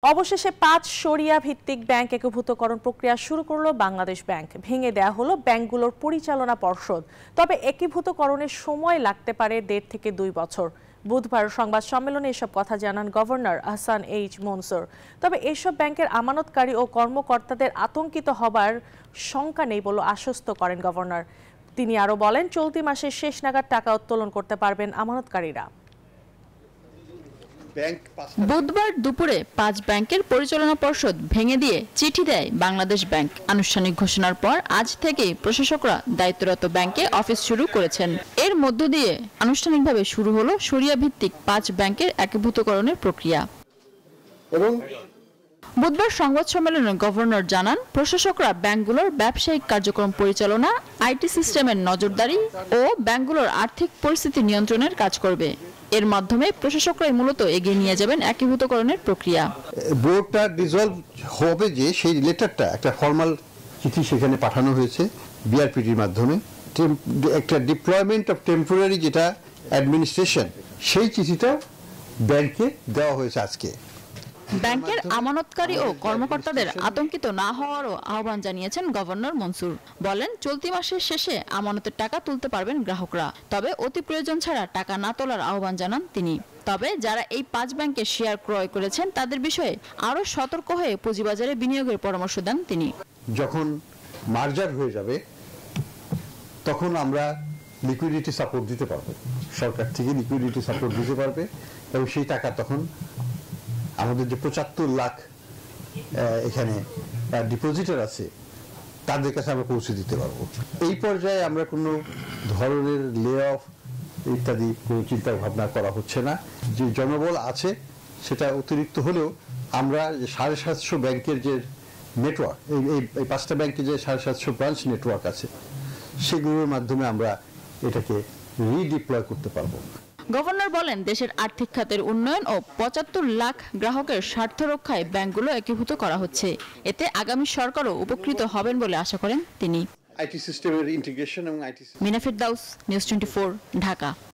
অবশেষে ৫ শরিয়া ভিত্তিক ব্যাংক একীভূতকরণ প্রক্রিয়া শুরু করলো বাংলাদেশ ব্যাংক। ভেঙে দেয়া হলো ব্যাংকগুলোর পরিচালনা পর্ষদ। তবে একীভূতকরণের সময় লাগতে পারে ১.৫ থেকে ২ বছর। বুধবার সংবাদ সম্মেলনে এসব কথা জানান গভর্নর আহসান এইচ মনসুর। তবে এসব ব্যাংকের আমানতকারী ও কর্মকর্তাদের আতঙ্কিত হবার শঙ্কা নেই বলে আশ্বস্ত করেন গভর্নর। তিনি আরও বলেন, চলতি মাসের শেষ নাগাদ টাকা উত্তোলন করতে পারবেন আমানতকারীরা। বুধবার দুপুরে ৫ ব্যাংকের পরিচালনা পর্ষদ ভেঙে দিয়ে চিঠি দেয় বাংলাদেশ ব্যাংক। আনুষ্ঠানিক ঘোষণার পর আজ থেকেই প্রশাসকরা দায়িত্বরত ব্যাংকে অফিস শুরু করেছেন। এর মধ্য দিয়ে আনুষ্ঠানিকভাবে শুরু হলো শরিয়া ভিত্তিক ৫ ব্যাংকের একীভূতকরণের প্রক্রিয়া। বুধবার সংবাদ সম্মেলনে গভর্নর জানান, প্রশাসকরা ব্যাংকগুলোর ব্যবসায়িক কার্যক্রম পরিচালনা, আইটি সিস্টেমের নজরদারি ও ব্যাংকগুলোর আর্থিক পরিস্থিতি নিয়ন্ত্রণের কাজ করবে। এর মাধ্যমে প্রশাসকরাই মূলত এগিয়ে নিয়ে যাবেন একীভূতকরণের প্রক্রিয়া। বোর্ডটা ডিসলভ হবে যে সেই লেটারটা একটা ফর্মাল চিঠি সেখানে পাঠানো হয়েছে বিআরপিটির মাধ্যমে, একটা ডিপ্লয়মেন্ট অফ টেম্পোরারি যেটা অ্যাডমিনিস্ট্রেশন, সেই চিঠিটা ব্যাংকে দেওয়া হয়েছে আজকে। ব্যাংকের আমানতকারী ও কর্মকর্তাদের আতঙ্কিত না হওয়ারও আহ্বান জানিয়েছেন গভর্নর মনসুর। বলেন, চলতি মাসের শেষে আমানতের টাকা তুলতে পারবেন গ্রাহকরা, তবে অতি প্রয়োজন ছাড়া টাকা না তোলার আহ্বান জানান তিনি। তবে যারা এই ৫ ব্যাংকে শেয়ার ক্রয় করেছেন তাদের বিষয়ে আরও সতর্ক হয়ে পুঁজিবাজারে বিনিয়োগের পরামর্শ দেন তিনি। যখন মার্জার হয়ে যাবে তখন আমরা লিকুইডিটি সাপোর্ট দিতে পারবো, সরকার থেকে লিকুইডিটি সাপোর্ট দিতে পারবে এবং সেই টাকা তখন আমাদের যে ৭৫ লাখ এখানে ডিপোজিটার আছে তাদের কাছে আমরা পৌঁছে দিতে পারবো। এই পর্যায়ে আমরা কোনো ধরনের লে অফ ইত্যাদি কোনো চিন্তা ভাবনা করা হচ্ছে না। যে জনবল আছে সেটা অতিরিক্ত হলেও আমরা ৭৫০ ব্যাংকের যে নেটওয়ার্ক, এই ৫টা ব্যাংকের যে ৭৫০ ব্রাঞ্চ নেটওয়ার্ক আছে সেগুলোর মাধ্যমে আমরা এটাকে রিডিপ্লয় করতে পারবো। গভর্নর বলেন, দেশের আর্থিক খাতের উন্নয়ন ও ৭৫ লাখ গ্রাহকের স্বার্থ রক্ষায় ব্যাংকগুলো একীভূত করা হচ্ছে। এতে আগামী সরকারও উপকৃত হবেন বলে আশা করেন তিনি। আইটি সিস্টেমের ইন্টিগ্রেশন এবং মিনা ফিরদাউস, নিউজ 24, ঢাকা।